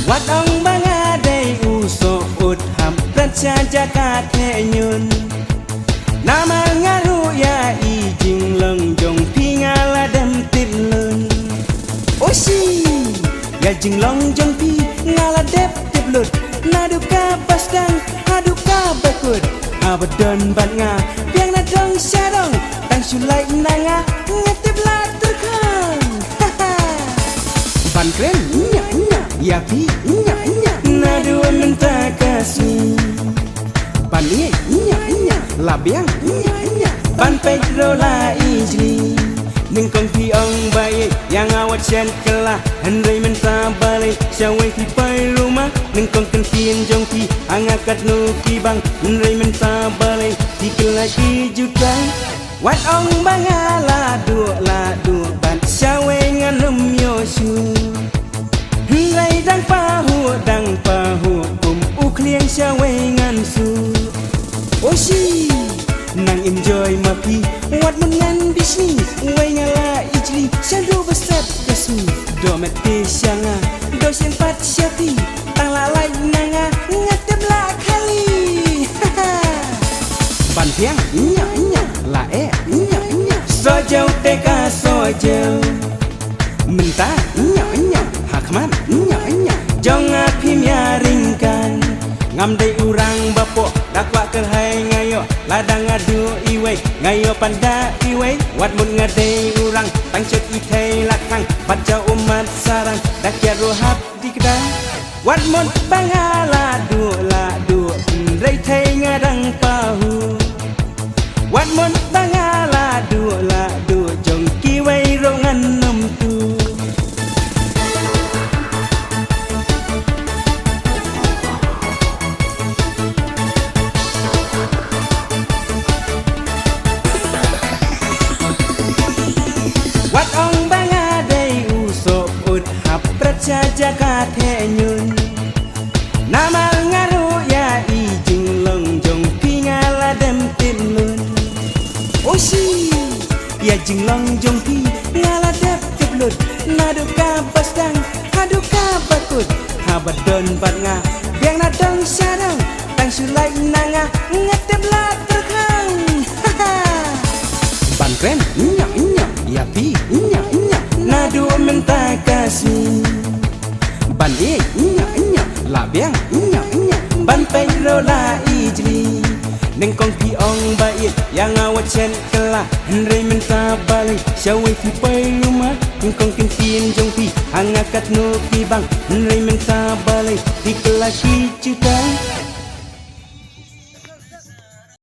วัดองบางอาได้อุโสอุดหำประชาจากาเทยุนนามังารุยาอีจิงลงจงพิงาลาดำติดลุนโอชิยาจิงลงจงพิงาลาเด็บติดลุดนาดูกาบัสดังฮาดูกาบักุดอาบดอนบัดงาเพียงนาดงชาดงตั้งชุไลนางาเงติบลาตุคันบันเกรนยาพี่นาดูมันตากาสีบันนี้ลาเบียงบันไปโรลาอีจีนึ่งกองพี่องใบyang awat chen kelah Henry mentah balik Syawai ti pai rumah Neng kong kentiin jong ti Angakat nuki bang Henry mentah balik Ti kelah ki jutang Wat ong bang la du Ban syawai nganum yoshu Henry dang pahu Kum ukliang syawai ngan su Oshi Nang enjoy mapi Wat mengan bisnis Wai ngala ijli Syadu besar kesu Domet pisyanga Dos yang pat syati Tang lalai nanga Ngatep lah kali Ban piang La Sojau teka sojau Mentah Hakman Jong api miaringkan Ngam day urang bapok Dakwak kerhai ngayo Ladang adu iwe Ngayo panda iwe Wat mun ngadai urang Tangcut ikai lakang Baca umat sarang Dakia rohab di kedang Wat mun bangala du Rai thai ngadang pahu Wat mun bangala du Jong kiwai rongan num tu Wat ong bang adai usop ud hap praja jaka thenyun Nama ngaru ya i jing long jong pingala dem tin lun Oshi ya jing long jong pi ngala dep tiblut naduka basdang haduka bakut habadon bat nga biang nadang syadang tang sulai nanga ngatep la terkang ban kren ya pi nadu menta kasih ban la biang ban pai rola ijli neng kong pi ong bait yang awat chen kelah Henry menta balik syawai pi pai rumah neng kong kentin jong pi angakat no pi bang Henry menta balik di kelah ki cutang